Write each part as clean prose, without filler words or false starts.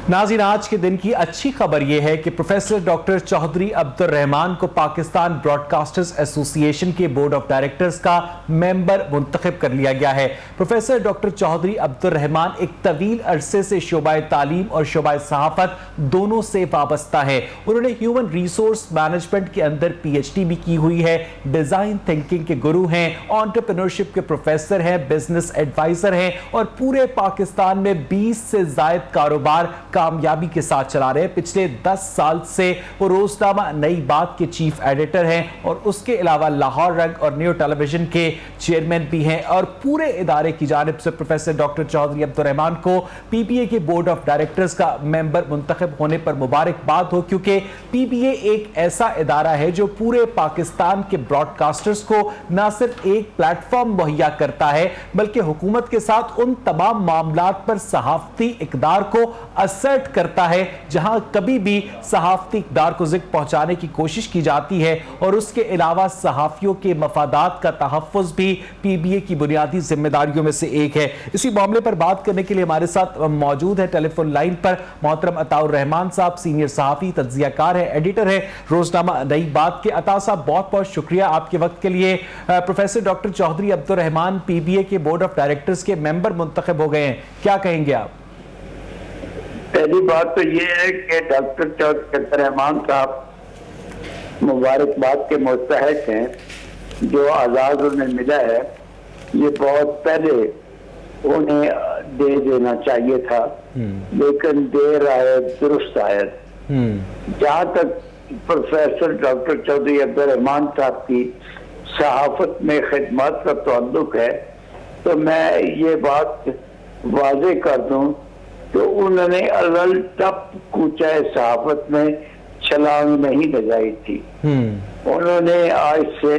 नाज़रीन, आज के दिन की अच्छी खबर यह है कि प्रोफेसर डॉक्टर चौधरी अब्दुर रहमान को पाकिस्तान ब्रॉडकास्टर्स एसोसिएशन के बोर्ड ऑफ डायरेक्टर्स का मेंबर मुंतखब कर लिया गया है। प्रोफेसर डॉक्टर चौधरी अब्दुर रहमान एक तवील अरसे से शोबाए तालीम और शोबाए सहाफत दोनों से वाबस्ता है। उन्होंने ह्यूमन रिसोर्स मैनेजमेंट के अंदर PhD भी की हुई है, डिजाइन थिंकिंग के गुरु हैं, एंटरप्रेन्योरशिप के प्रोफेसर हैं, बिजनेस एडवाइजर हैं और पूरे पाकिस्तान में 20 से ज्यादा कारोबार कामयाबी के साथ चला रहे हैं। पिछले 10 साल से वो रोजनामा नई बात के चीफ एडिटर हैं और उसके अलावा लाहौर रंग और न्यू टेलीविजन के चेयरमैन भी हैं। और पूरे इदारे की जानिब से प्रोफेसर डॉक्टर चौधरी अब्दुर रहमान को PBA के बोर्ड ऑफ डायरेक्टर्स का मेंबर मुंतखब होने पर मुबारकबाद हो, क्योंकि PBA एक ऐसा इदारा है जो पूरे पाकिस्तान के ब्रॉडकास्टर्स को न सिर्फ एक प्लेटफॉर्म मुहैया करता है बल्कि हुकूमत के साथ उन तमाम मामलात पर सहाफती इक़दार को असर्ट करता है जहां कभी भी सहाफती इक़दार को ज़िक्र पहुंचाने की कोशिश की जाती है। और उसके अलावा सहाफियों के मफादात का तहफ़्फ़ुज़ भी PBA की बुनियादी जिम्मेदारियों में से एक है। इसी मामले पर बात करने के लिए हमारे साथ मौजूद है टेलीफोन लाइन पर मोहतरम अताउर रहमान साहब, सीनियर सहाफ़ी, तज्ज़ियाकार है, एडिटर है रोजनामा नई बात के। अता साहब, बहुत बहुत शुक्रिया आपके वक्त के लिए। Professor doctor Chaudhary Abdur Rahman PBA के बोर्ड ऑफ डायरेक्टर्स के मेंबर मुंतखब हो गए हैं, क्या कहेंगे आप? पहली बात तो ये है कि डॉक्टर चौधरी अब्दुर रहमान साहब मुबारकबाद के मुस्तहक हैं। जो आज़ाद उन्हें मिला है ये बहुत पहले उन्हें दे देना चाहिए था, लेकिन देर आए दुरुस्त आए। जहाँ तक प्रोफेसर डॉक्टर चौधरी अब्दुर रहमान साहब की सहाफत में खिदमत का ताल्लुक है तो मैं ये बात वाजे कर दूं तो उन्होंने अलल टप कूचाए सहाफत में छलांग नहीं लगाई थी। उन्होंने आज से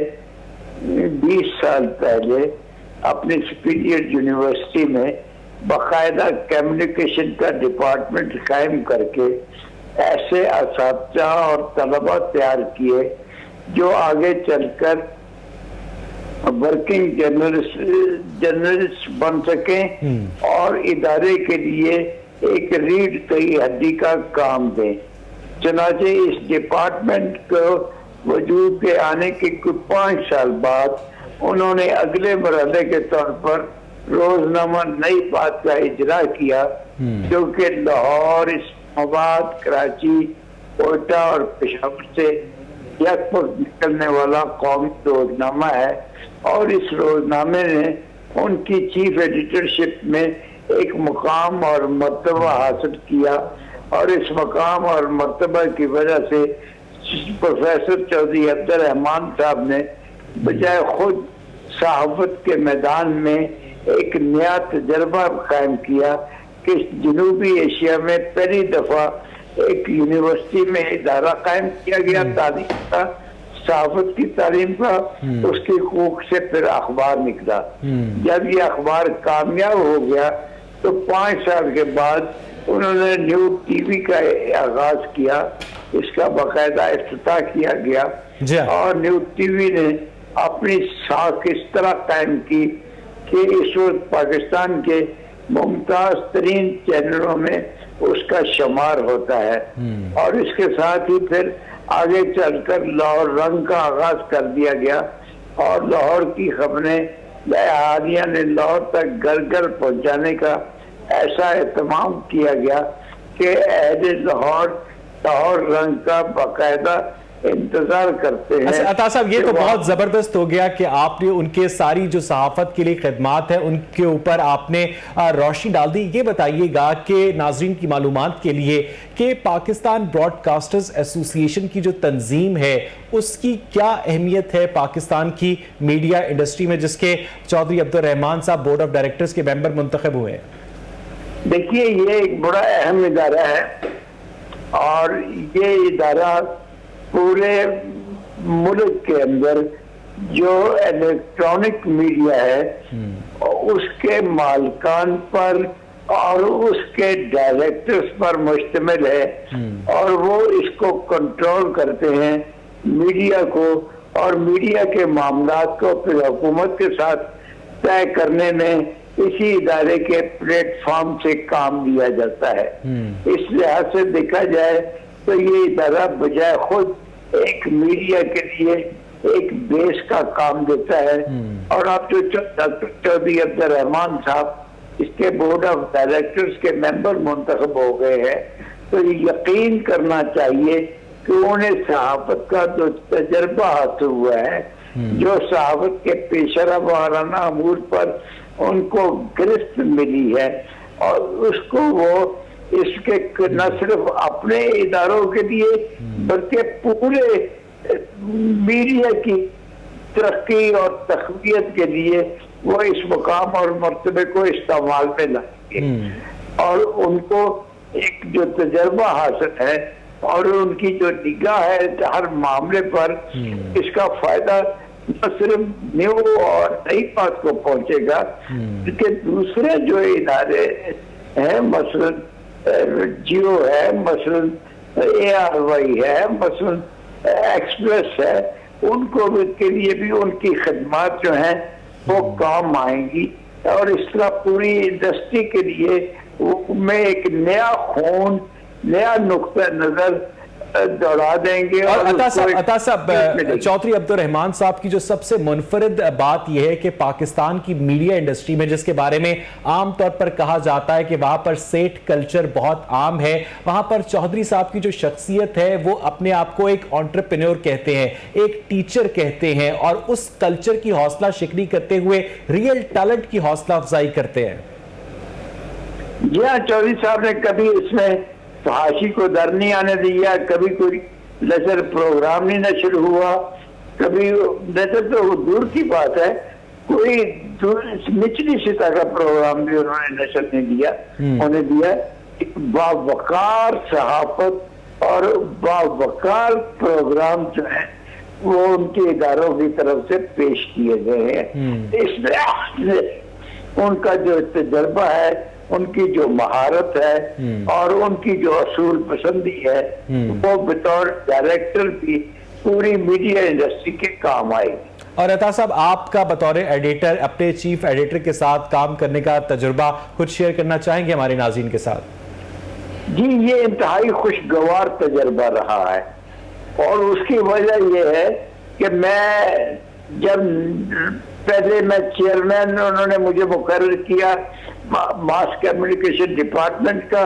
20 साल पहले अपनी सुपीरियर यूनिवर्सिटी में बाकायदा कम्युनिकेशन का डिपार्टमेंट कायम करके ऐसे असातिज़ा और तलबा तैयार किए जो आगे चलकर वर्किंग जर्नलिस्ट बन सकें और इदारे के लिए एक रीढ़ की हड्डी का काम दें। चनाचे इस डिपार्टमेंट को वजूद के आने के कुछ 5 साल बाद उन्होंने अगले मरहले के तौर पर रोजनामा नई बात का इजरा किया, जो कि लाहौर, इस्लामाबाद, कराची, कोयटा और पेशावर से यकवक्त निकलने वाला कौमी रोजनामा है। और इस रोजनामे ने उनकी चीफ एडिटरशिप में एक मुकाम और मर्तबा हासिल किया और इस मुकाम और मर्तबा की वजह से प्रोफेसर चौधरी अब्दुर रहमान साहब ने बजाय खुद सहाफत के मैदान में एक नया तजर्बा कायम किया कि जनूबी एशिया में पहली दफा एक यूनिवर्सिटी में इदारा कायम किया गया तालीम का, सहाफत की तालीम का। उसकी कूक से फिर अखबार निकला। जब ये अखबार कामयाब हो गया तो 5 साल के बाद उन्होंने न्यू TV का आगाज किया, इसका बाकायदा इफ्तिताह किया गया और न्यू TV ने अपनी साख इस तरह कायम की कि इस वक्त पाकिस्तान के मुमताज तरीन चैनलों में उसका शुमार होता है। और इसके साथ ही फिर आगे चलकर लाहौर रंग का आगाज कर दिया गया और लाहौर की खबरें हादिया ने लाहौर तक घर घर पहुंचाने का ऐसा एहतमाम किया गया कि अहले लाहौर रंग का बाकायदा इंतजार करते हैं। अच्छा अता साहब, ये तो बहुत जबरदस्त हो गया कि आपने उनके सारी जो सहाफत के लिए खिदमात है उनके ऊपर आपने रोशनी डाल दी। ये बताइएगा कि नाजरीन की मालूमात के लिए कि पाकिस्तान ब्रॉडकास्टर्स एसोसिएशन की जो तंजीम है उसकी क्या अहमियत है पाकिस्तान की मीडिया इंडस्ट्री में, जिसके चौधरी अब्दुर रहमान साहब बोर्ड ऑफ डायरेक्टर्स के मेंबर मुंतखब हुए हैं? देखिए, ये एक बड़ा अहम इदारा है और ये इदारा पूरे मुल्क के अंदर जो इलेक्ट्रॉनिक मीडिया है उसके मालिकान पर और उसके डायरेक्टर्स पर मुश्तमिल है और वो इसको कंट्रोल करते हैं मीडिया को, और मीडिया के मामलात को फिर हुकूमत के साथ तय करने में इसी इदारे के प्लेटफॉर्म से काम लिया जाता है। इस लिहाज से देखा जाए तो ये इदारा बजाय खुद एक मीडिया के लिए एक बेस का काम देता है। और अब जो डॉक्टर चौधरी अब्दुल रहमान साहब इसके बोर्ड ऑफ डायरेक्टर्स के मेंबर मुंतखब हो गए हैं, तो यकीन करना चाहिए कि उन्हें सहाफत का जो तजर्बा हासिल हुआ है, जो सहाफत के पेशरा वाराना अमूर पर उनको गिरफ्त मिली है, और उसको वो इसके न सिर्फ अपने इदारों के लिए बल्कि पूरे मीडिया की तरक्की और तकवीत के लिए वो इस मुकाम और मर्तबे को इस्तेमाल में लाएंगे। और उनको एक जो तजर्बा हासिल है और उनकी जो निगाह है हर मामले पर, इसका फायदा न सिर्फ न्यू और नई बात को पहुंचेगा बल्कि दूसरे जो इदारे हैं, मसलन जियो है, मसलन ARY है, मसलन एक्सप्रेस है, उनको भी के लिए भी उनकी खिदमत जो है वो काम आएंगी। और इस तरह पूरी इंडस्ट्री के लिए में एक नया खून, नया नुक्ता नजर दौड़ा देंगे। और अता साहब चौधरी अब्दुल रहमान साहब की जो सबसे मुनफरिद बात यह है कि पाकिस्तान की मीडिया इंडस्ट्री में, जिसके बारे में आमतौर पर कहा जाता है कि वहां पर सेठ कल्चर बहुत आम है, वहां पर चौधरी साहब की जो शख्सियत है वो अपने आप को एक एंटरप्रेन्योर कहते हैं, एक टीचर कहते हैं, और उस कल्चर की हौसला शिकनी करते हुए रियल टैलेंट की हौसला अफजाई करते हैं। जी हाँ, चौधरी साहब ने कभी इसमें फहाशी को दर नहीं आने दिया, कभी कोई नजर प्रोग्राम नहीं नशर हुआ, कभी नजर तो दूर की बात है, कोई निचली सतह का प्रोग्राम भी उन्होंने नशर नहीं दिया। उन्हें दिया बावकार सहाफत और बावकार प्रोग्राम जो है वो उनके इदारों की तरफ से पेश किए गए हैं। इसमें उनका जो तजर्बा है, उनकी जो महारत है और उनकी जो असूल पसंदी है, वो बतौर डायरेक्टर भी पूरी मीडिया इंडस्ट्री के काम आएगी। और अता साहब, आपका बतौर एडिटर अपने चीफ एडिटर के साथ काम करने का तजुर्बा कुछ शेयर करना चाहेंगे हमारे नाज़रीन के साथ? जी, ये इंतहाई खुशगवार तजर्बा रहा है, और उसकी वजह यह है कि मैं जब पहले मैं चेयरमैन, उन्होंने मुझे मुकर्रर किया मास कम्युनिकेशन डिपार्टमेंट का,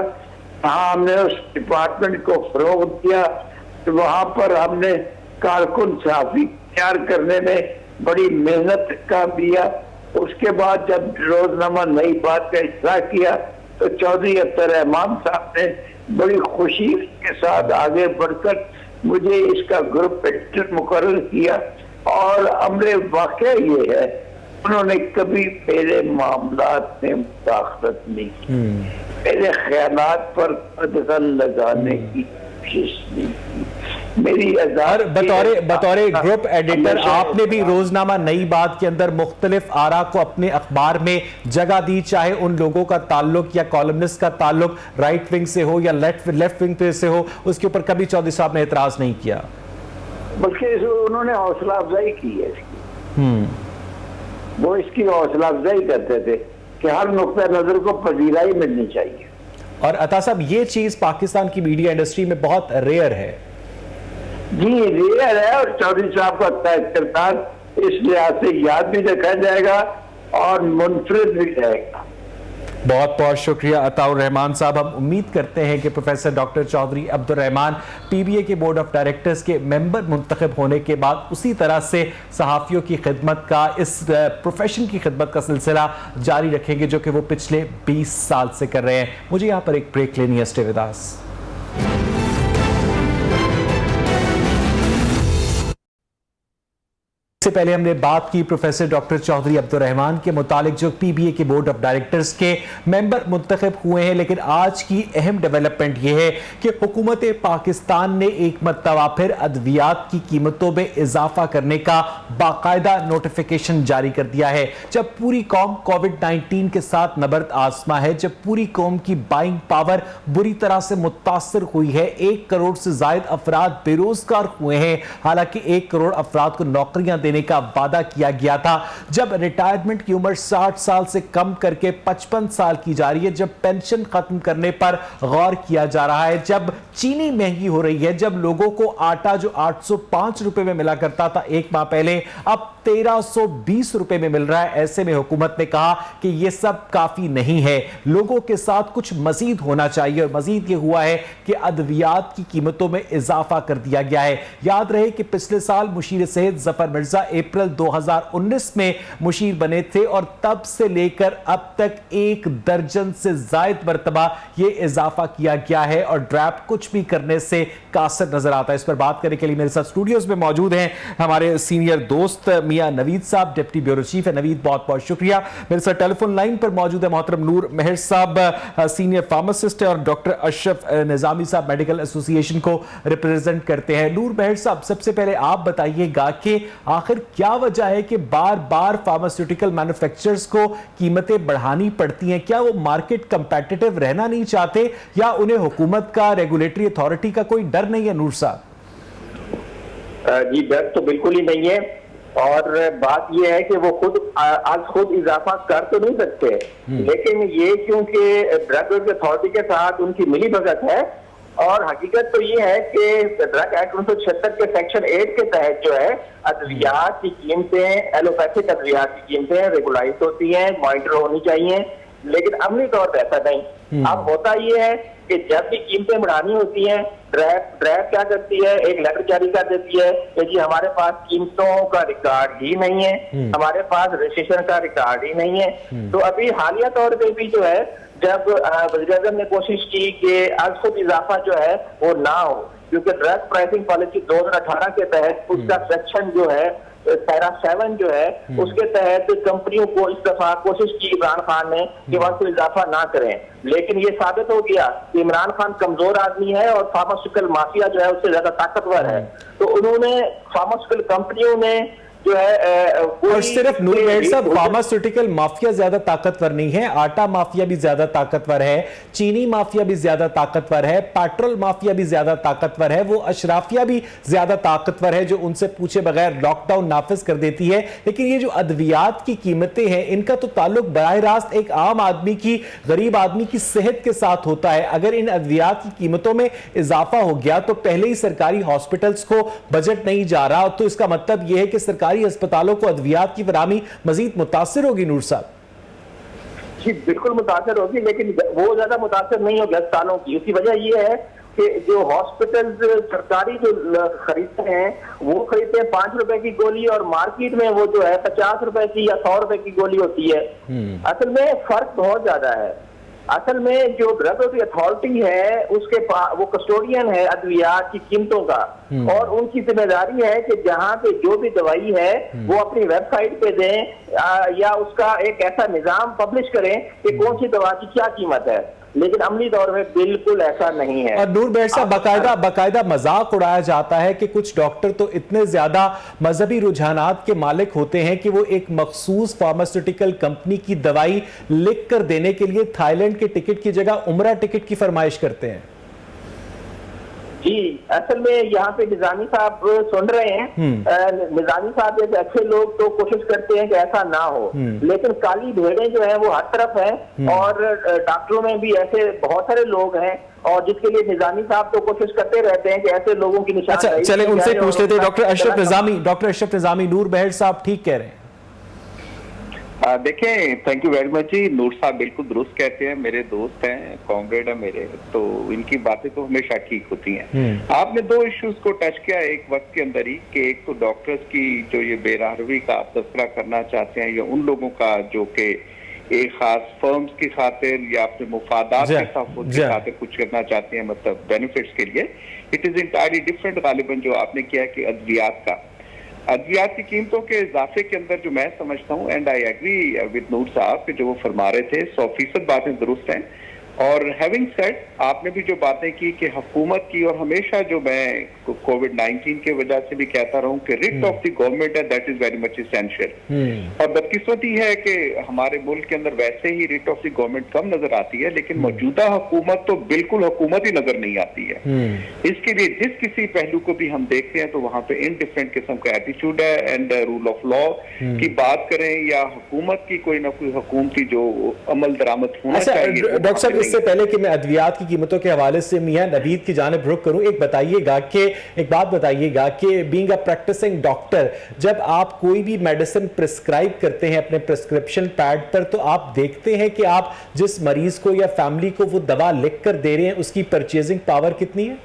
हाँ हमने उस डिपार्टमेंट को फरोग दिया, तो वहाँ पर हमने कारकुन सहाफी तैयार करने में बड़ी मेहनत का दिया। उसके बाद जब रोजनामा नई बात का इजरा किया तो चौधरी अब्दुल रहमान साहब ने बड़ी खुशी के साथ आगे बढ़कर मुझे इसका ग्रुप एडिटर मुकर्रर किया। और अमरे वाकया ये है, उन्होंने कभी मेरे मामलात में मुदाखलत नहीं की, मेरे ख्यालात पर दखल लगाने की कोशिश नहीं की। मेरी बतौर ग्रुप एडिटर आपने भी रोजनामा नई बात के अंदर मुख्तलिफ आरा को अपने अखबार में जगह दी, चाहे उन लोगों का ताल्लुक या कॉलमनिस्ट का ताल्लुक राइट विंग से हो या लेफ्ट विंग पे से हो, उसके ऊपर कभी चौधरी साहब ने एतराज नहीं किया, बल्कि उन्होंने हौसला अफजाई की है इसकी। वो इसकी हौसला अफजाई करते थे कि हर नुक्ता नजर को पजीराई मिलनी चाहिए। और अता साहब, ये चीज पाकिस्तान की मीडिया इंडस्ट्री में बहुत रेयर है। जी रेयर है, और चौधरी साहब का किरदार इस लिहाज से याद भी रखा जाएगा और मुनफरिद भी रहेगा। बहुत बहुत शुक्रिया अताउर रहमान साहब। हम उम्मीद करते हैं कि professor doctor Chaudhary Abdul Rahman PBA के बोर्ड ऑफ डायरेक्टर्स के मेंबर मुंतखब होने के बाद उसी तरह से सहाफ़ियों की खिदमत का, इस प्रोफेशन की खिदमत का सिलसिला जारी रखेंगे जो कि वो पिछले 20 साल से कर रहे हैं। मुझे यहाँ पर एक ब्रेक लेनी है, स्टे विद अस। इससे पहले हमने बात की प्रोफेसर डॉक्टर चौधरी अब्दुल रहमान के मुतालिक जो PBA के बोर्ड ऑफ डायरेक्टर्स के मेंबर मुंतखब हुए हैं, लेकिन आज की अहम डेवलपमेंट यह है कि हुकूमत पाकिस्तान ने एक मरतबा फिर अद्वियात की कीमतों में इजाफा करने का बाकायदा नोटिफिकेशन जारी कर दिया है। जब पूरी कौम कोविड-19 के साथ नबर्द आजमा है, जब पूरी कौम की बाइंग पावर बुरी तरह से मुतासर हुई है, 1 करोड़ से ज्यादा अफराद बेरोजगार हुए हैं, हालांकि 1 करोड़ अफराद को नौकरियां देने का वादा किया गया था। जब रिटायरमेंट की उम्र 60 साल से कम करके 55 साल की जा रही है, जब पेंशन खत्म करने पर गौर किया जा रहा है, जब चीनी महंगी हो रही है, जब लोगों को आटा जो 805 रुपए में मिला करता था एक माह पहले अब 1320 रुपए में मिल रहा है, ऐसे में हुकूमत ने कहा कि यह सब काफी नहीं है, लोगों के साथ कुछ मजीद होना चाहिए। और मजीद यह हुआ है कि अद्वियात की कीमतों में इजाफा कर दिया गया है। याद रहे कि पिछले साल मुशीर सेहत जफर मिर्जा अप्रैल 2019 में मुशीर बने थे और तब से लेकर अब तक 1 दर्जन से जायद मरतबा यह इजाफा किया गया है और ड्रैप कुछ भी करने से कासिर नजर आता है। इस पर बात करने के लिए मेरे साथ स्टूडियोज में मौजूद हैं हमारे सीनियर दोस्त मियां नवीद साहब, डिप्टी ब्यूरो चीफ है। नवीद, बहुत बहुत शुक्रिया। मेरे साथ टेलीफोन लाइन पर मौजूद है मोहतरम नूर मेहर साहब, सीनियर फार्मासिस्ट है, और डॉक्टर अशरफ निजामी साहब मेडिकल एसोसिएशन को रिप्रेजेंट करते हैं। नूर मेहर साहब, सबसे पहले आप बताइएगा कि आखिर क्या वजह है कि बार बार फार्मास्यूटिकल मैन्युफैक्चरर्स को कीमतें बढ़ानी पड़ती हैं? क्या वो मार्केट कंपेटिटिव रहना नहीं चाहते या उन्हें हुकूमत का, रेगुलेटरी अथॉरिटी का कोई डर नहीं है? नूर साहब जी, डर तो बिल्कुल ही नहीं है, और बात यह है कि वो आज खुद इजाफा कर तो नहीं सकते, लेकिन ये क्योंकि ड्रग अथॉरिटी के साथ उनकी मिली भगत है। और हकीकत तो ये है कि ड्रग एक्ट 1976 के सेक्शन 8 के तहत जो है अद्वियात की कीमतें, एलोपैथिक अद्वियात की कीमतें रेगुलाइज होती हैं, मॉनिटर होनी चाहिए, लेकिन अमली तौर पर ऐसा नहीं। अब होता ये है कि जब भी कीमतें बढ़ानी होती हैं, ड्रैप क्या करती है, एक लेटर जारी कर देती है कि जी हमारे पास कीमतों का रिकॉर्ड ही नहीं है, हमारे पास रजिस्ट्रेशन का रिकॉर्ड ही नहीं है। तो अभी हालिया तौर पे भी जो है, जब वज़ीर-ए-आज़म ने कोशिश की कि आज खुद इजाफा जो है वो ना हो, क्योंकि ड्रग प्राइसिंग पॉलिसी 2018 के तहत उसका सेक्शन जो है पैरा 7 जो है उसके तहत कंपनियों को इस दफा कोशिश की इमरान खान ने कि वहां से इजाफा ना करें, लेकिन ये साबित हो गया कि इमरान खान कमजोर आदमी है और फार्मास्यूटिकल माफिया जो है उससे ज्यादा ताकतवर है। तो उन्होंने फार्मास्यूटिकल कंपनियों ने जो है और सिर्फ नूर मेहर साहब, फार्मास्यूटिकल माफिया ज्यादा ताकतवर नहीं है, आटा माफिया भी ज्यादा ताकतवर है, चीनी माफिया भी ज्यादा ताकतवर है, पेट्रोल माफिया भी ज्यादा ताकतवर है, वो अशराफिया भी ज्यादा ताकतवर है जो उनसे पूछे बगैर लॉकडाउन नाफिज कर देती है। लेकिन ये जो अद्वियात की कीमतें हैं, इनका तो ताल्लुक बराह रास्त एक आम आदमी की, गरीब आदमी की सेहत के साथ होता है। अगर इन अद्वियात की कीमतों में इजाफा हो गया तो पहले ही सरकारी हॉस्पिटल्स को बजट नहीं जा रहा, तो इसका मतलब यह है कि सरकारी अस्पतालों को अद्वियात की फराहमी मजीद मुतासिर होगी। नूर साहब जी, बिल्कुल मुतासिर होगी, लेकिन वो ज्यादा मुतासिर नहीं होगी अस्पतालों की। उसकी वजह यह है कि जो हॉस्पिटल सरकारी जो खरीदते हैं वो खरीदते हैं 5 रुपए की गोली, और मार्केट में वो जो है 50 रुपए की या 100 रुपए की गोली होती है। असल में फर्क बहुत ज्यादा है। असल में जो ड्रग अथॉरिटी है उसके वो कस्टोडियन है अद्वियात की कीमतों का, और उनकी जिम्मेदारी है कि जहां पे जो भी दवाई है वो अपनी वेबसाइट पे दें या उसका एक ऐसा निजाम पब्लिश करें कि कौन सी दवा की क्या कीमत है, लेकिन अमली दौर में बिल्कुल ऐसा नहीं है। और नूर मेहर साहब, बाकायदा मजाक उड़ाया जाता है कि कुछ डॉक्टर तो इतने ज्यादा मजहबी रुझानात के मालिक होते हैं कि वो एक मखसूस फार्मास्यूटिकल कंपनी की दवाई लिख कर देने के लिए थाईलैंड के टिकट की जगह उम्रा टिकट की फरमाइश करते हैं। जी, असल में यहाँ पे निजामी साहब सुन रहे हैं, निजामी साहब जैसे अच्छे लोग तो कोशिश करते हैं कि ऐसा ना हो, लेकिन काली भेड़ें जो है वो हर तरफ है, और डॉक्टरों में भी ऐसे बहुत सारे लोग हैं, और जिसके लिए निजामी साहब तो कोशिश करते रहते हैं कि ऐसे लोगों की निशान। अच्छा, चले उनसे पूछ लेते हैं। डॉक्टर अशरफ निजामी, नूर मेहर साहब ठीक कह रहे हैं। देखें, थैंक यू वेरी मच जी। नूर साहब बिल्कुल दुरुस्त कहते हैं, मेरे दोस्त हैं, कॉमरेड है मेरे, तो इनकी बातें तो हमेशा ठीक होती हैं। आपने 2 इश्यूज को टच किया एक वक्त के अंदर ही, कि एक तो डॉक्टर्स की जो ये बेराहवी का आप तस्करा करना चाहते हैं, या उन लोगों का जो कि एक खास फर्म्स की खातिर या अपने मुफादात के खातिर कुछ करना चाहते हैं, मतलब बेनिफिट्स के लिए। इट इज इंटायरली डिफरेंट गालिबन जो आपने किया कि अद्वियात का, अद्वियात की कीमतों के इजाफे के अंदर जो मैं समझता हूँ, एंड आई एग्री विद नूर साहब कि जो वो फरमा रहे थे 100% बातें दुरुस्त हैं, और हैविंग सेड, आपने भी जो बातें की कि हुकूमत की, और हमेशा जो मैं कोविड-19 के वजह से भी कहता रहूं कि रिट ऑफ द गवर्नमेंट है, that is very much essential. और बदकिस्मती है कि हमारे मुल्क के अंदर वैसे ही रिट ऑफ द गवर्नमेंट कम नजर आती है, लेकिन मौजूदा हुकूमत तो बिल्कुल हुकूमत ही नजर नहीं आती है। इसके लिए जिस किसी पहलू को भी हम देखते हैं तो वहां पे इनडिफरेंट किस्म का एटीट्यूड है। एंड रूल ऑफ लॉ की बात करें या हुकूमत की कोई ना कोई हुकूमती जो अमल दरामद होना चाहिए। डॉक्टर साहब, इससे पहले कि मैं अद्वियात की कीमतों के हवाले से मियां नवीद की जानिब रुख करूं, एक बात बताइएगा कि बीइंग अ प्रैक्टिसिंग डॉक्टर, जब आप कोई भी मेडिसिन प्रिस्क्राइब करते हैं अपने प्रिस्क्रिप्शन पैड पर, तो आप देखते हैं कि आप जिस मरीज को या फैमिली को वो दवा लिख कर दे रहे हैं उसकी परचेजिंग पावर कितनी है?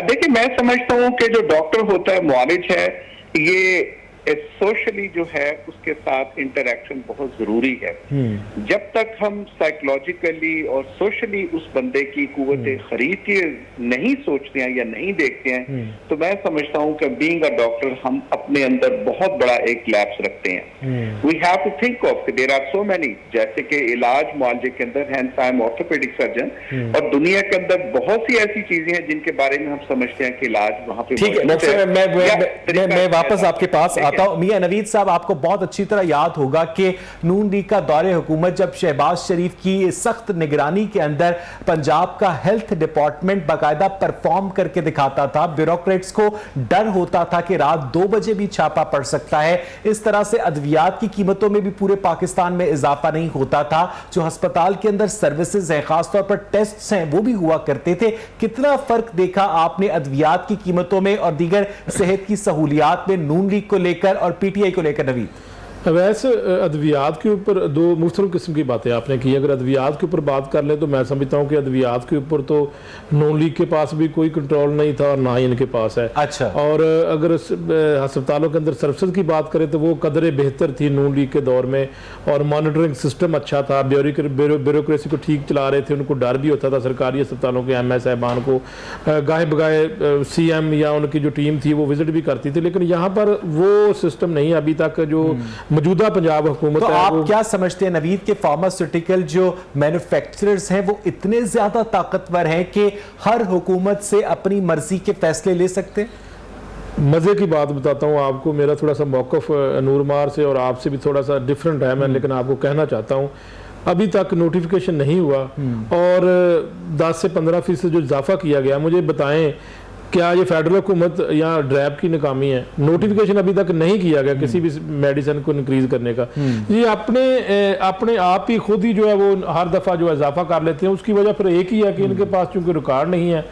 देखिए, मैं समझता हूं कि जो डॉक्टर होता है, मुआलिज है, ये सोशली जो है उसके साथ इंटरेक्शन बहुत जरूरी है। जब तक हम साइकोलॉजिकली और सोशली उस बंदे की कुव्वत खरीद के नहीं सोचते हैं या नहीं देखते हैं, तो मैं समझता हूं कि बीइंग अ डॉक्टर हम अपने अंदर बहुत बड़ा एक लैप्स रखते हैं। We have to think of there are so many, जैसे कि इलाज मुआवजे के अंदर, hence I am orthopaedic surgeon, और दुनिया के अंदर बहुत सी ऐसी चीजें हैं जिनके बारे में हम समझते हैं कि इलाज वहां पे। ठीक है डॉक्टर साहब, मैं वापस आपके पास आता हूं। मियां नवीद साहब, आपको बहुत अच्छी तरह याद होगा कि नून लीग का दौरे हुकूमत जब शहबाज शरीफ की सख्त निगरानी के अंदर पंजाब का हेल्थ डिपार्टमेंट बाकायदा परफॉर्म करके दिखाता था, ब्यूरोक्रेट्स को डर होता था कि रात 2 बजे भी छापा पड़ सकता है। इस तरह से अद्वियात की कीमतों में भी पूरे पाकिस्तान में इजाफा नहीं होता था। जो अस्पताल के अंदर सर्विसेज हैं, खासतौर पर टेस्ट हैं, वो भी हुआ करते थे। कितना फर्क देखा आपने अद्वियात की कीमतों में और दीगर सेहत की सहूलियात में नून लीग को लेकर और पीटीआई को लेकर? नवीद, वैसे अद्वियात के ऊपर दो मुख्तलिफ किस्म की बातें आपने की। अगर अद्वियात के ऊपर बात कर लें तो मैं समझता हूँ कि अद्वियात के ऊपर तो नून लीग के पास भी कोई कंट्रोल नहीं था और ना ही इनके पास है। अच्छा। और अगर अस्पतालों के अंदर सर्विसेज की बात करें तो वो कदरे बेहतर थी नून लीग के दौर में, और मॉनिटरिंग सिस्टम अच्छा था, ब्यूरोक्रेसी को ठीक चला रहे थे, उनको डर भी होता था सरकारी अस्पतालों के एमएस साहबान को। गाहे बगाए सीएम या उनकी जो टीम थी वो विजिट भी करती थी, लेकिन यहाँ पर वो सिस्टम नहीं अभी तक जो मौजूदा पंजाब हुकूमत। तो आप क्या समझते हैं नवीद के फार्मास्यूटिकल जो मैन्युफैक्चरर्स हैं वो इतने ज्यादा ताकतवर हैं कि हर हुकूमत से अपनी मर्जी के फैसले ले सकते हैं? मज़े की बात बताता हूँ आपको, मेरा थोड़ा सा मौक़िफ़ नूरमार से और आपसे भी थोड़ा सा डिफरेंट है, मैं लेकिन आपको कहना चाहता हूँ अभी तक नोटिफिकेशन नहीं हुआ और 10 से 15% जो इजाफा किया गया, मुझे बताएं क्या ये फेडरल हुकूमत या ड्रैब की नाकामी है? नोटिफिकेशन अभी तक नहीं किया गया किसी भी मेडिसिन को इंक्रीज करने का। ये अपने आप ही खुद ही जो है वो हर दफ़ा जो इजाफा कर लेते हैं। उसकी वजह फिर एक ही है कि इनके पास चूंकि रिकॉर्ड नहीं है,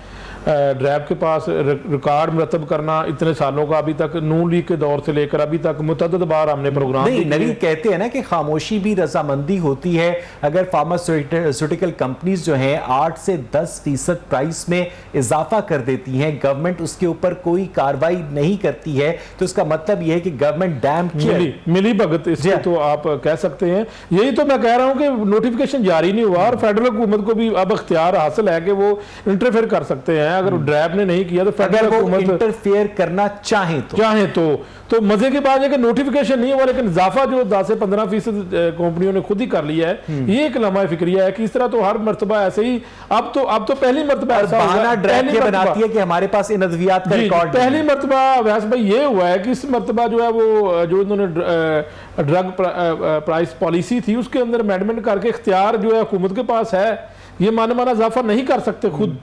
ड्रैब के पास रिकॉर्ड मरतब करना इतने सालों का, अभी तक नून लीग के दौर से लेकर अभी तक मुतअद्दिद बार हमने प्रोग्राम नहीं, नवीद कहते हैं ना कि खामोशी भी रजामंदी होती है। अगर फार्मास्यूटिकल कंपनीज जो हैं 8 से 10% प्राइस में इजाफा कर देती हैं, गवर्नमेंट उसके ऊपर कोई कार्रवाई नहीं करती है, तो इसका मतलब यह है कि गवर्नमेंट डैम मिली भगत इसको तो आप कह सकते हैं। यही तो मैं कह रहा हूं कि नोटिफिकेशन जारी नहीं हुआ और फेडरल हुकूमत को भी अब इख्तियार हासिल है कि वो इंटरफेयर कर सकते हैं। अगर ड्रैब ने नहीं किया तो फेडरल हुकूमत इंटरफेयर करना चाहे तो मजे की बात है कि नोटिफिकेशन नहीं हुआ, लेकिन इजाफा जो 10 से 15% कंपनियों ने खुद ही कर लिया है। ये एक लम्हा फिक्रिया है कि इस तरह तो हर मरतबा ऐसे ही अब तो पहली मरतबा ऐसा बनाती है कि हमारे पास इन अद्वियात का रिकॉर्ड। पहली मरतबा वैसे भाई ये हुआ है कि इस मरतबा जो है वो जो इन्होंने ड्रग प्राइस पॉलिसी थी उसके अंदर अमेंडमेंट करके इख्तियार जो है हुकूमत के पास है, ये माना इजाफा नहीं कर सकते खुद।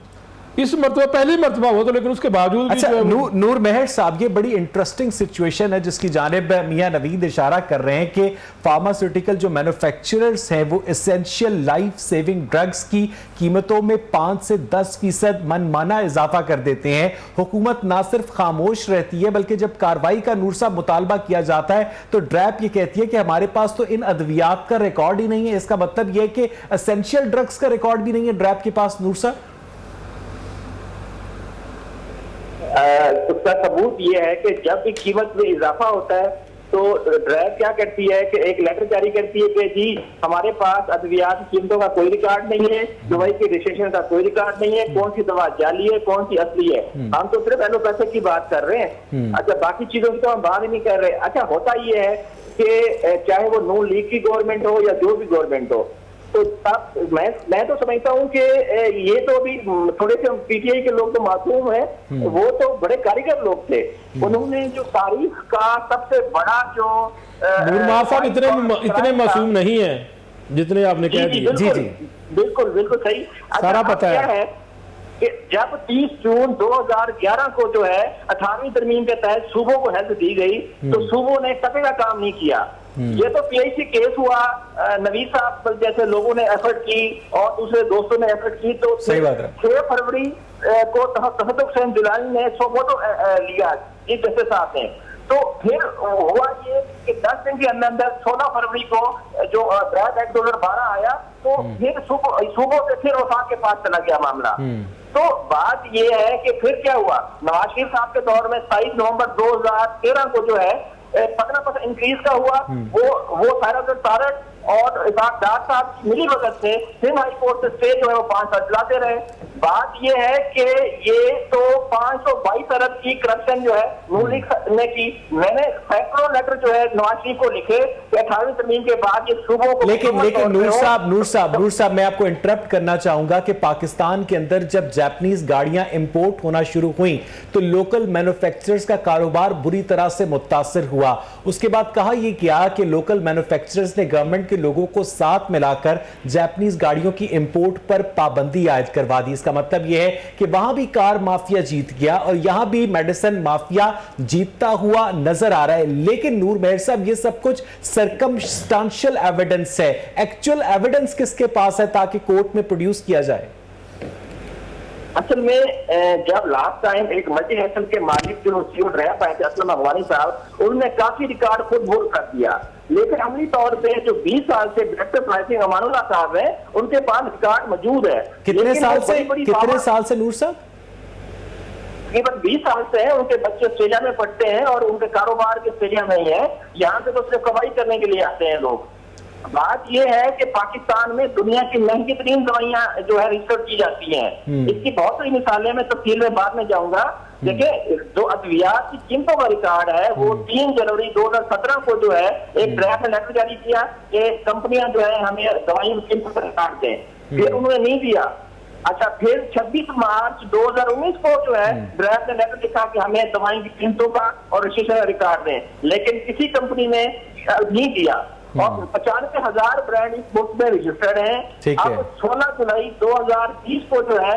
इस मरतबा पहली मरतबा हो तो, लेकिन उसके बावजूद अच्छा, नूर मेहर साहब, ये बड़ी इंटरेस्टिंग सिचुएशन है जिसकी जानिब मियां नवीद इशारा कर रहे हैं कि फार्मास्यूटिकल जो मैन्युफैक्चरर्स हैं वो एसेंशियल लाइफ सेविंग ड्रग्स की कीमतों में 5 से 10% मनमाना इजाफा कर देते हैं। हुकूमत ना सिर्फ खामोश रहती है बल्कि जब कार्रवाई का नूर साहब मुतालबा किया जाता है तो ड्रैब ये कहती है कि हमारे पास तो इन अद्वियात का रिकॉर्ड ही नहीं है। इसका मतलब यह है कि एसेंशियल ड्रग्स का रिकॉर्ड भी नहीं है ड्रैब के पास। नूर साहब, उसका सबूत ये है कि जब भी कीमत में इजाफा होता है तो ड्रैब क्या करती है कि एक लेटर जारी करती है कि जी हमारे पास अद्वियात की कीमतों का कोई रिकॉर्ड नहीं है, दवाई के रजिस्ट्रेशन का कोई रिकॉर्ड नहीं है, कौन सी दवा जाली है कौन सी असली है। हम तो सिर्फ एलोपैथिक की बात कर रहे हैं। अच्छा, बाकी चीजों की तो हम बात ही नहीं कर रहे। अच्छा, होता ये है कि चाहे वो नून लीग की गवर्नमेंट हो या जो भी गवर्नमेंट हो, तो तब मैं तो समझता हूँ कि ये तो अभी थोड़े से पीटीआई के लोग तो मासूम हैं, वो तो बड़े कारीगर लोग थे। उन्होंने जो तारीख का सबसे बड़ा जो नूरमार साहब इतने मासूम नहीं है जितने आपने कह दिए। जी जी बिल्कुल बिल्कुल सही। सारा पता है कि जब 30 जून 2011 को जो है 18वीं तरमीम के तहत सूबों को हेल्थ दी गई, तो सूबों ने टके का काम नहीं किया। ये तो पीआईसी केस हुआ, नवीद साहब जैसे लोगों ने एफर्ट की और दूसरे दोस्तों ने एफर्ट की, तो 6 फरवरी को तहत हुसैन दुलानी ने 100 फोटो लिया चीफ जस्टिस साहब ने। तो फिर हुआ ये कि 10 दिन के अंदर 16 फरवरी को जो ड्राफ्ट एक्ट 2012 आया, तो फिर सूबों से फिर वफाक के पास चला गया मामला। तो बात ये है कि फिर क्या हुआ, नवाज शरीफ साहब के दौर में 27 नवंबर 2013 को जो है 15% इंक्रीज का हुआ, वो सारट और इसाक डार साहब की मिली भगत से सिंध हाई कोर्ट से स्टे जो है वो 5 साल चलाते रहे। बात ये है कि ये तो 522 अरब की करप्शन जो है नून लीग ने की। मैंने सैकड़ों लेटर जो है नवाज शरीफ को लिखे कि 18वीं तरमीम के बाद ये सूबों को। लेकिन नूर साहब मैं आपको इंटरप्ट करना चाहूंगा कि पाकिस्तान के अंदर जब जापानीज गाड़ियां इंपोर्ट होना शुरू हुई तो लोकल मैन्युफैक्चरर्स का कारोबार बुरी तरह से मुतासिर हुआ। उसके बाद कहा यह किया कि लोकल मैन्युफैक्चरर्स ने गवर्नमेंट के लोगों को साथ मिलाकर जापानीज गाड़ियों की इंपोर्ट पर पाबंदी आयद करवा दी। इसका मतलब यह है कि वहां भी कार माफिया जीत गया और यहां भी मेडिसिन माफिया जीतता हुआ नजर आ रहा है। लेकिन नूर मेहर साहब, ये सब कुछ सर्कमस्टांशियल एविडेंस है, एक्चुअल एविडेंस किसके पास है ताकि कोर्ट में प्रोड्यूस किया जाए? असल में जब लास्ट टाइम एक मल्टीनेशनल के मालिक जो सीओ रह पाए थे असलम अफगानी साहब, उन्होंने काफी रिकॉर्ड खुद भूल कर दिया। लेकिन अमली तौर पे जो 20 साल से डायरेक्टर प्राइसिंग अमानुल्लाह साहब है, उनके पास रिकॉर्ड मौजूद है। कितने साल से नूर साहब? तकरीबन 20 साल से है। उनके बच्चे ऑस्ट्रेलिया में पढ़ते हैं और उनके कारोबार के ऑस्ट्रेलिया में ही है। यहाँ पे तो सिर्फ कमाई करने के लिए आते हैं लोग। बात यह है कि पाकिस्तान में दुनिया की महंगी तरीन दवाइयां जो है रिसर्च की जाती हैं। इसकी बहुत सारी मिसालें मैं तफसील में बाद में जाऊंगा। देखिए, जो अद्वियात की कीमतों का रिकॉर्ड है वो 3 जनवरी 2017 को जो है एक ड्राफ्ट लेटर जारी किया कि कंपनियां जो है हमें दवाइयों की कीमतों का रिकॉर्ड दें। फिर उन्होंने नहीं दिया। अच्छा, फिर 26 मार्च 2019 को जो है ड्राफ्ट ने लेटर लिखा कि हमें दवाई की कीमतों का और रजिस्ट्रेशन का रिकॉर्ड दें, लेकिन किसी कंपनी ने नहीं दिया। और 95,000 ब्रांड इस बुक में रजिस्टर्ड हैं। अब 16 जुलाई 2020 को जो है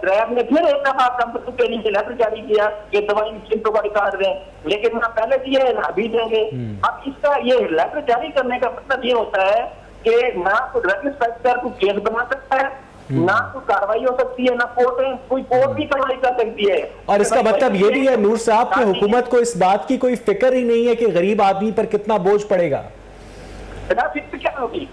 ड्राफ्ट ने फिर एक दफा कंपनी के लिए लेटर जारी किया कि दवाई की कीमतों का रिकॉर्ड दें, लेकिन ना पहले दिए ना अभी देंगे। अब इसका ये लेटर जारी करने का मतलब ये होता है कि ना कोई ड्रग इंस्पेक्टर कोई केस बना सकता है, ना कोई कार्रवाई हो सकती है, ना कोई कोर्ट भी कार्रवाई कर सकती है। और इसका मतलब ये भी है नूर साहब कि हुकूमत को इस बात की कोई फिक्र ही नहीं है कि गरीब आदमी पर कितना बोझ पड़ेगा। फिक्र क्या होगी?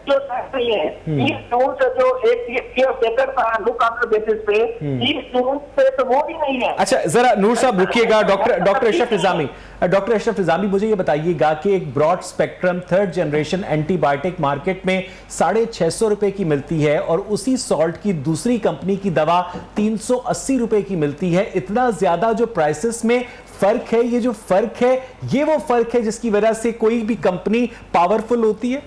जो नहीं है 30 जून से जो एक पेपर था लुक आफ्टर बेसिस पे 30 जून से तो वो भी नहीं है। अच्छा, जरा नूर साहब रुकिएगा। डॉक्टर अशरफ निजामी मुझे ये बताइएगा कि एक broad spectrum 3rd generation antibiotic market में 650 रुपए की मिलती है और उसी सॉल्ट की दूसरी कंपनी की दवा 380 रुपए की मिलती है। इतना ज्यादा जो प्राइसेस में फर्क है, ये जो फर्क है ये वो फर्क है जिसकी वजह से कोई भी कंपनी पावरफुल होती है।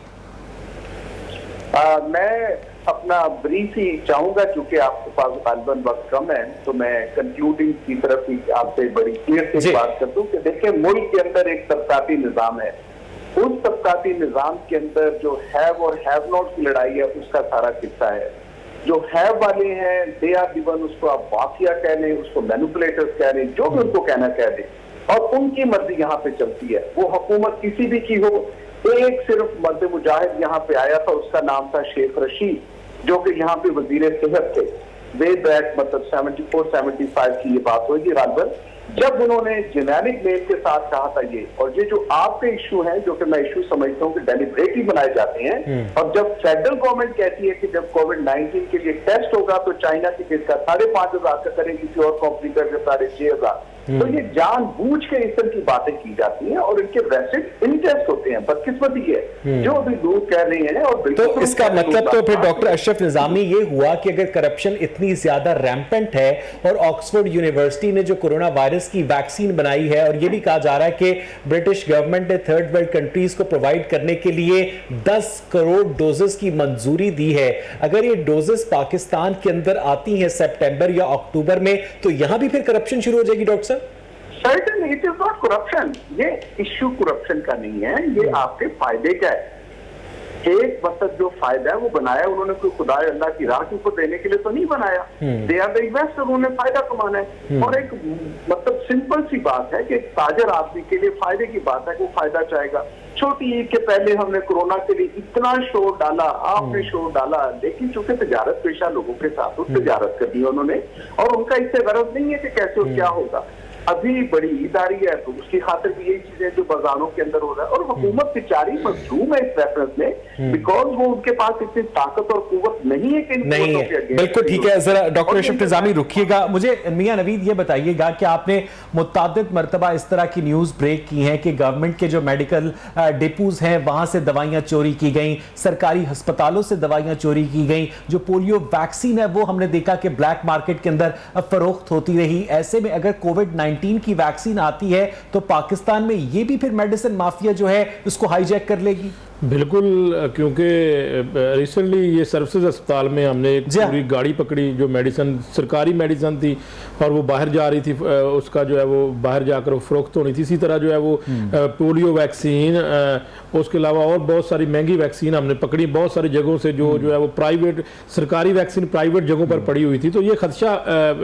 मैं अपना ब्रीफ ही चाहूंगा, क्योंकि आपके पास गालिबन वक्त कम है, तो मैं कंक्लूडिंग की तरफ ही आपसे बड़ी क्लियर से बात कर दूं कि देखिए, मुल्क के अंदर एक तबकाती निजाम है। उस तबकाती निजाम के अंदर जो हैव और हैव नॉट की लड़ाई है उसका सारा किस्सा है। जो हैव वाले हैं दे आर गिवन, उसको आप माफिया कह लें, उसको मैनिपुलेटर्स कह लें, जो भी उनको कहना कह दें, और उनकी मर्जी यहाँ पे चलती है। वो हुकूमत किसी भी की हो। एक सिर्फ मर्द मुजाहिद यहाँ पे आया था, उसका नाम था शेख रशीद, जो कि यहाँ पे वजीर सेहत थे। वे बैक मतलब 74-75 की ये बात होगी गालिबन, जब उन्होंने जेनेरिक नेम के साथ कहा था ये। और ये जो आपके इशू हैं, जो कि मैं इशू समझता हूँ कि डेलिब्रेटली बनाए जाते हैं, और जब फेडरल गवर्नमेंट कहती है कि जब कोविड-19 के लिए टेस्ट होगा तो चाइना की किट का 5,500 का करें, किसी और कंपनी का 6,500, तो ये जानबूझ के इस तरह की बातें की जाती हैं और इनके वेस्टेड इंटरेस्ट होते हैं। बदकिस्मती है जो अभी लोग कह रहे हैं। और तो इसका मतलब तो फिर डॉक्टर अशरफ निजामी ये हुआ कि अगर करप्शन इतनी ज्यादा रैम्पेंट है और ऑक्सफोर्ड यूनिवर्सिटी ने जो कोरोना वायरस की वैक्सीन बनाई है और ये भी कहा जा रहा है कि ब्रिटिश गवर्नमेंट ने थर्ड वर्ल्ड कंट्रीज को प्रोवाइड करने के लिए 10 करोड़ डोजेस की मंजूरी दी है, अगर ये डोजेस पाकिस्तान के अंदर आती हैं सितंबर या अक्टूबर में, तो यहां भी फिर करप्शन शुरू हो जाएगी डॉक्टर साहब? Certain it is not corruption. ये इश्यू करप्शन का नहीं है, ये आपके फायदे का है। एक मतलब जो फायदा है वो बनाया उन्होंने कोई खुदा अल्लाह की राह के ऊपर देने के लिए तो नहीं बनाया। दे आर द इन्वेस्टर, उन्होंने फायदा कमाना है। और एक मतलब सिंपल सी बात है कि एक ताजर आदमी के लिए फायदे की बात है कि वो फायदा चाहेगा। छोटी ईद के पहले हमने कोरोना के लिए इतना शोर डाला, आपने शोर डाला, लेकिन चूंकि तजारत पेशा लोगों के साथ उस तजारत कर दी उन्होंने, और उनका इससे गरज नहीं है कि कैसे और क्या होगा। अभी बड़ी ईद आ रही है तो उसकी खातिर भी यही चीजें जो बाजारों के अंदर हो रहा है, और हुकूमत बेचारी मजलूम है इस रेफरेंस में, बिकॉज वो उनके पास इतनी ताकत और कुव्वत नहीं है कि नहीं है। बिल्कुल ठीक है। जरा डॉक्टर अशरफ निजामी रुकिएगा, मुझे मियां नवीद ये बताइएगा कि आपने मुतअद्दिद मरतबा इस तरह की न्यूज ब्रेक की है कि गवर्नमेंट के जो मेडिकल डिपोज हैं वहां से दवाइयां चोरी की गई, सरकारी अस्पतालों से दवाइयां चोरी की गई, जो पोलियो वैक्सीन है वो हमने देखा कि ब्लैक मार्केट के अंदर फरोख्त होती रही। ऐसे में अगर कोविड-19 की वैक्सीन आती है तो पाकिस्तान में ये भी फिर मेडिसिन माफिया जो है उसको हाईजैक कर लेगी। बिल्कुल, क्योंकि रिसेंटली ये सर्विसेज अस्पताल में हमने एक पूरी गाड़ी पकड़ी जो मेडिसिन, सरकारी मेडिसिन थी और वो बाहर जा रही थी, उसका जो है वो बाहर जाकर फरोख्त होनी थी। इसी तरह जो है वो पोलियो वैक्सीन, उसके अलावा और बहुत सारी महंगी वैक्सीन हमने पकड़ी बहुत सारी जगहों से, जो है वो प्राइवेट, सरकारी वैक्सीन प्राइवेट जगहों पर पड़ी हुई थी। तो ये खदशा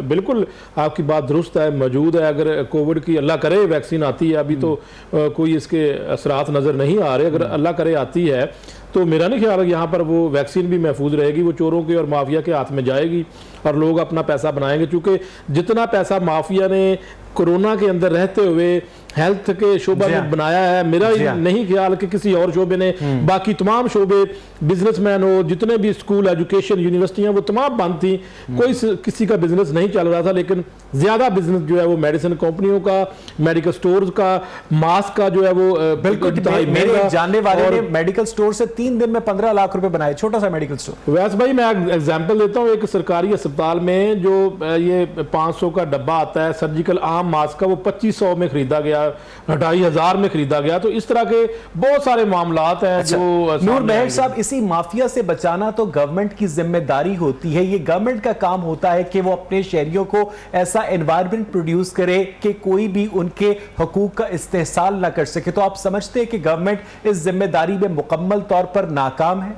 बिल्कुल आपकी बात दुरुस्त है, मौजूद है। अगर कोविड की अल्लाह करे वैक्सीन आती है, अभी तो कोई इसके असरात नज़र नहीं आ रहे, अगर अल्लाह करे आती है तो मेरा नहीं ख्याल है यहाँ पर वो वैक्सीन भी महफूज रहेगी, वो चोरों के और माफिया के हाथ में जाएगी और लोग अपना पैसा बनाएंगे। क्योंकि जितना पैसा माफिया ने कोरोना के अंदर रहते हुए हेल्थ के शोबा में बनाया है, मेरा नहीं ख्याल कि किसी और शोबे ने, बाकी तमाम शोबे, बिजनेसमैन हो, जितने भी स्कूल, एजुकेशन, यूनिवर्सिटियां, वो तमाम बंद थी, कोई किसी का बिजनेस नहीं चल रहा था। लेकिन ज्यादा बिजनेस जो है वो मेडिसिन कंपनियों का, मेडिकल स्टोर्स का, मास्क का जो है वो बिल्कुल। मेरे जानने वाले ने मेडिकल स्टोर से 3 दिन में 15 लाख रुपए बनाए, छोटा सा मेडिकल स्टोर। वैसे भाई मैं एग्जांपल देता हूँ, एक सरकारी अस्पताल में जो ये 500 का डब्बा आता है सर्जिकल आम मास्क का, वो 2500 में खरीदा गया, 2500 में खरीदा गया। तो इस तरह के बहुत सारे मामलात हैं। जो नूर महर साहब, इसी माफिया से बचाना तो गवर्नमेंट की जिम्मेदारी होती है। ये गवर्नमेंट का काम होता है कि वो अपने शहरियों को ऐसा एनवायरनमेंट प्रोड्यूस करे कि कोई भी उनके हकूक का इस्तेहसाल ना कर सके। तो आप समझते हैं कि गवर्नमेंट इस जिम्मेदारी में मुकम्मल तौर पर नाकाम है?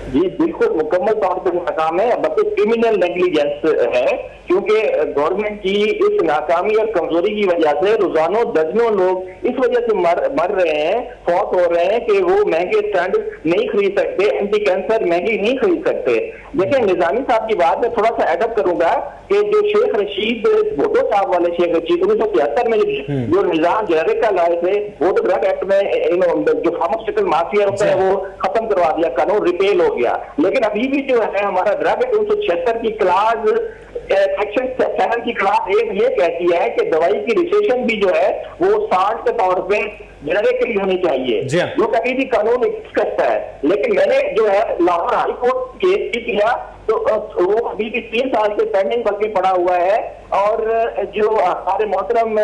जी बिल्कुल मुकम्मल तौर पर नाकाम है, बल्कि क्रिमिनल नेग्लिजेंस है। क्योंकि गवर्नमेंट की इस नाकामी और कमजोरी की वजह से रोजाना दर्जनों लोग इस वजह से मर रहे हैं, फौत हो रहे हैं कि वो महंगे स्टैंड नहीं खरीद सकते, एंटी कैंसर महंगी नहीं खरीद सकते। देखिए निजामी साहब की बात में थोड़ा सा एडअप करूंगा कि जो शेख रशीद, भुट्टो साहब वाले शेख रशीद 1973 में जो निजाम जेनरिक का लाए थे, वो तो ड्रग एक्ट में जो फार्मास्यूटिकल माफिया होता है वो खत्म करवा दिया, कानून रिपेल हो गया। लेकिन अभी भी जो है हमारा ड्रग एक्ट 1976 की क्लास सेक्शन 7 की क्लास 1 ये कहती है कि दवाई की रिसेशन भी जो है वो 60 के तौर पे जेनरिकली होनी चाहिए, जो कभी भी कानून करता है। लेकिन मैंने जो है लाहौर हाई कोर्ट केस भी किया, तो वो अभी भी 3 साल से पेंडिंग बल्कि पड़ा हुआ है। और जो हमारे मोहतरम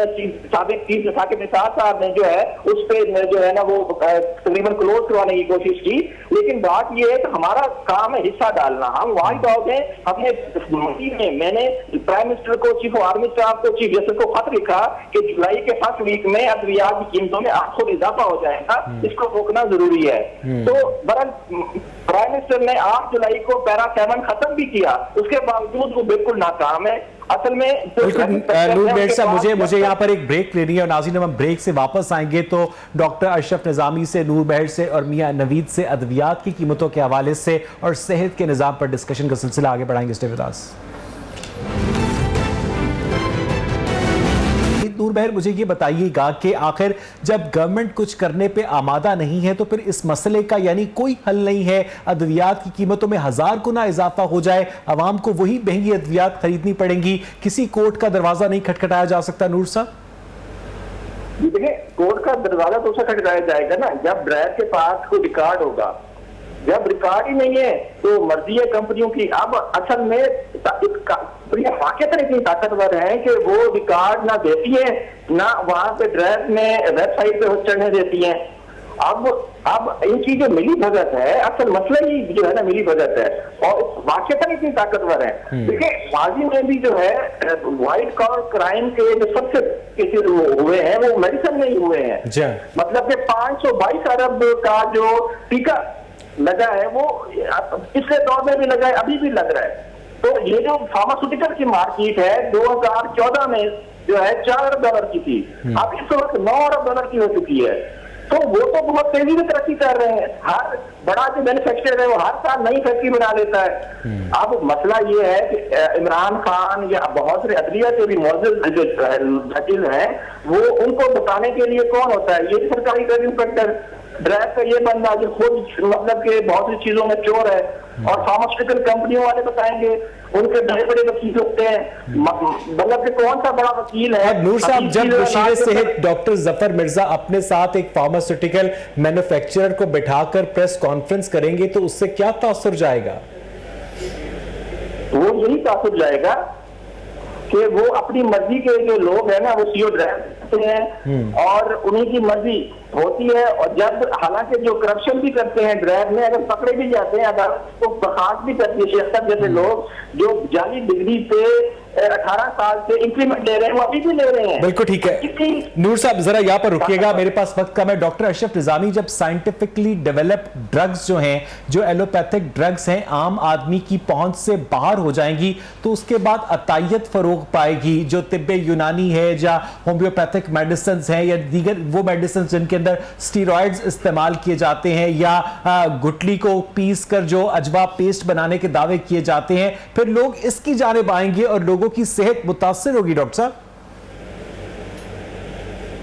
साबिक चीफ साकिब निसार साहब ने जो है उस पर जो है ना वो तकरीबन क्लोज करवाने की कोशिश की। लेकिन बात ये है कि हमारा काम है हिस्सा डालना। हम वाइट हाउस में हमने मैंने प्राइम मिनिस्टर को, चीफ ऑफ आर्मी स्टाफ को, चीफ जस्टिस को खत लिखा कि जुलाई के फर्स्ट वीक में अद्वियात की कीमतों में 800 इजाफा हो जाएगा, इसको रोकना जरूरी है। तो बहरहाल प्राइम मिनिस्टर ने 8 जुलाई को पैरा 7 खत्म भी किया, उसके बावजूद वो बिल्कुल नाकाम है। असल में नूर महर साहब, मुझे यहाँ पर एक ब्रेक लेनी है और नाज़रीन हम ब्रेक से वापस आएंगे तो डॉक्टर अशरफ निजामी से, नूर महर से और मियां नवीद से अद्वियात की कीमतों के हवाले से और सेहत के निज़ाम पर डिस्कशन का सिलसिला आगे बढ़ाएंगे। Stay with us. नूर बहर, मुझे ये बताइएगा कि आखिर जब गवर्नमेंट कुछ करने पे आमादा नहीं है तो फिर इस मसले का यानी कोई हल नहीं है, अद्वियात की कीमतों में 1000 गुना इजाफा हो जाए, आवाम को वही महंगी अद्वियात खरीदनी पड़ेंगी, किसी कोर्ट का दरवाजा नहीं खटखटाया जा सकता? नूर साहब, देखिए, कोर्ट का दरवाजा तो उसे खटखटाया जाएगा ना जब ड्रैग के पास कोई रिकॉर्ड होगा। जब रिकॉर्ड ही नहीं है तो मर्जी है कंपनियों की। अब असल में वाकई इतनी ताकतवर है कि वो रिकॉर्ड ना देती है ना वहां पे ड्रैग में वेबसाइट पे चढ़ने देती है। अब इनकी जो मिली भगत है, असल मसला ही जो है ना मिली भगत है, और वाकई इतनी ताकतवर है। देखिए, माजी में भी जो है व्हाइट कॉलर क्राइम के जो सबसे केसेस हुए हैं वो मेडिसिन में ही हुए हैं। मतलब कि 522 अरब का जो टीका लगा है वो पिछले दौर में भी लगा है, अभी भी लग रहा है। तो ये जो फार्मास्यूटिकल की मार्केट है 2014 में जो है $4 अरब की थी, अब इस वक्त $9 अरब की हो चुकी है। तो वो तो बहुत तेजी से तरक्की कर रहे हैं। हर बड़ा जो मैन्युफैक्चरर है वो हर साल नई फैक्ट्री बना लेता है। अब मसला ये है कि इमरान खान या बहुत से अदलिया के भी मौजूद जो जजेस हैं वो उनको बताने के लिए कौन होता है? ये सरकारी ड्रग इंस्पेक्टर, ड्रैग का ये बंदा जो खुद मतलब के बहुत सी चीजों में चोर है, और फार्मास्यूटिकल कंपनियों वाले बताएंगे, उनके बड़े बड़े वकील होते हैं, मतलब कि कौन सा बड़ा वकील है। नूर साहब, जब बशीर सेहत डॉक्टर जफर मिर्जा अपने साथ एक फार्मास्यूटिकल मैन्युफैक्चरर को बिठाकर प्रेस कॉन्फ्रेंस करेंगे तो उससे क्या तासुर जाएगा? वो यही तासुर जाएगा कि वो अपनी मर्जी के जो लोग हैं ना वो सीओ ड्राइव हैं और उन्हीं की मर्जी होती है। और जब हालांकि जो करप्शन भी करते हैं ड्राइव में, अगर पकड़े भी जाते हैं अदालत को बर्खास्त भी करती है, शेख साहब जैसे लोग जो जाली डिग्री पे 18 साल से इंक्रीमेंट ले रहे हैं वो अभी भी ले रहे हैं। बिल्कुल ठीक है। नूर साहब जरा यहाँ पर रुकिएगा, मेरे पास वक्त कम है। डॉक्टर अशरफ निजामी, जब साइंटिफिकली डेवलप्ड ड्रग्स जो हैं, जो एलोपैथिक ड्रग्स हैं, आम आदमी की पहुंच से बाहर हो जाएंगी तो उसके बाद अतायत फरोग पाएगी। जो तिब्बे यूनानी है या होम्योपैथिक मेडिसिन हैं या दीगर वो मेडिसिन जिनके अंदर स्टीरॉइड्स इस्तेमाल किए जाते हैं या गुठली को पीस कर जो अजवा पेस्ट बनाने के दावे किए जाते हैं, फिर लोग इसकी जानिब आएंगे और लोगों की सेहत मुतासिर होगी। डॉक्टर साहब,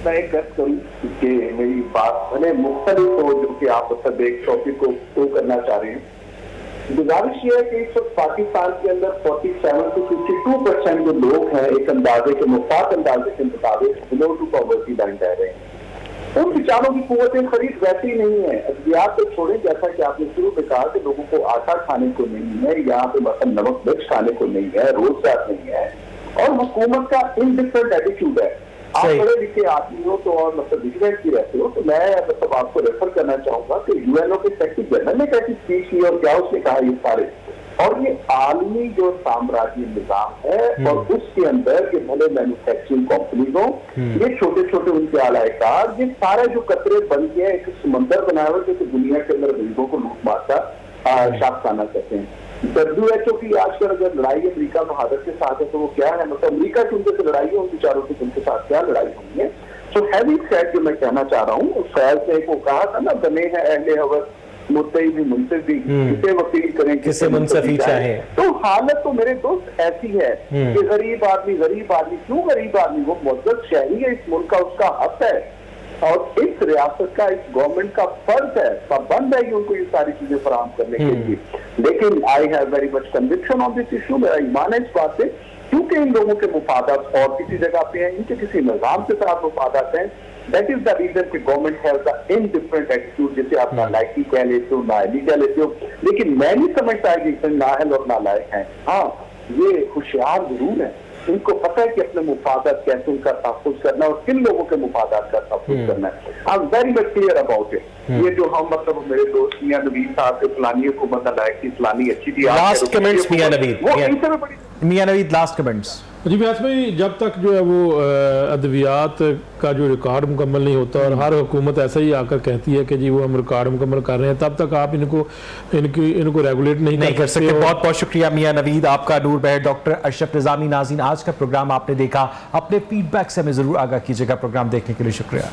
मैं एक करूं कि मेरी बात मैंने मुख्तलिफ हो जो कि आप सब एक टॉपिक को करना चाह रहे हैं। गुजारिश ये है कि इस वक्त पाकिस्तान के अंदर 47 से 52% जो लोग हैं एक अंदाजे के मुफ्त अंदाजे के मुताबिक बिलो टू पॉवर्टी लाइन रह रहे हैं। उन विचारों की कुव्वतें खरीद वैसी नहीं है। अद्वियात को छोड़े, जैसा कि आपने शुरू में कहा कि लोगों को आटा खाने को नहीं है, यहाँ पे मतलब नमक मिर्च खाने को नहीं है, रोजगार नहीं है, और हुकूमत का इनडिफरेंट एटीट्यूड है। आप पढ़े लिखे आदमी हो तो और मतलब विजिलेंट की रहते हो, तो मैं मतलब आपको रेफर करना चाहूंगा कि यूएनओ के सेक्रेटरी जनरल ने कैसी स्पीच की और क्या उसने कहा ये सारे, और ये आलमी जो साम्राज्य निजाम है और उसके अंदर ये भले मैन्युफैक्चरिंग कंपनीज हो, ये छोटे छोटे उनके आलाकार, ये सारे जो कतरे बन गए एक समंदर बनाए हुए जो दुनिया के अंदर गरीबों को लूट मारता शाफखाना करते हैं। WHO की आजकल अगर लड़ाई अमेरिका भारत के साथ है तो वो क्या है, मतलब अमेरिका की उनके लड़ाई है, उन विचारों की उनके साथ क्या लड़ाई होनी है। तो हैवी सेट जो मैं कहना चाह रहा हूँ, फैज ने वो कहा था ना, बने हैं अहले हवस मुद्दई भी मुंसिफ भी, किसे वकील करें किसे मुंसफी चाहे। तो हालत तो मेरे दोस्त ऐसी है कि गरीब आदमी क्यों गरीब आदमी, वो मुअज़्ज़ज़ शहरी है इस मुल्क का, उसका हक है और इस रियासत का, इस गवर्नमेंट का फर्ज है, पाबंद है कि उनको ये सारी चीजें फराहम करने के लिए। लेकिन I have very much conviction on this issue, मेरा ईमान है इस बात से, क्योंकि इन लोगों के मुफादात और किसी जगह पे हैं, इनके किसी निजाम के साथ मुफादात हैं। दैट इज द रीजन कि government has the indifferent attitude, जिसे आप नालायकी कह लेते हो, नाअहली कह लेते हो, लेकिन मैं नहीं समझता कि इसमें नाअहल और नालायक हैं। हाँ, ये होशियार जरूर है, इनको पता है कि अपने मुफादात कैसे उनका तहफ़्फ़ुज़ करना और किन लोगों के मुफादात का तहफ़्फ़ुज़ करना है। I am very much clear about it. ये जो हम मतलब मेरे दोस्त मियां नवीद साहब के फलानी हुकूमत लायक थी, फलानी अच्छी थी, लास्ट कमेंट्स मियां नवीद, वो इनसे भी बड़ी मियां नवीद लास्ट कमेंट्स। जी व्यास भाई, जब तक जो है वो अद्वियात का जो रिकॉर्ड मुकम्मल नहीं होता और हर हुकूमत ऐसा ही आकर कहती है कि जी वो हम रिकॉर्ड मुकम्मल कर रहे हैं, तब तक आप इनको रेगुलेट नहीं कर सकते। बहुत बहुत शुक्रिया मियां नवीद आपका, नूर बहर, डॉक्टर अशरफ निजामी। नाज़रीन, आज का प्रोग्राम आपने देखा, अपने फीडबैक से हमें जरूर आगाह कीजिएगा। प्रोग्राम देखने के लिए शुक्रिया।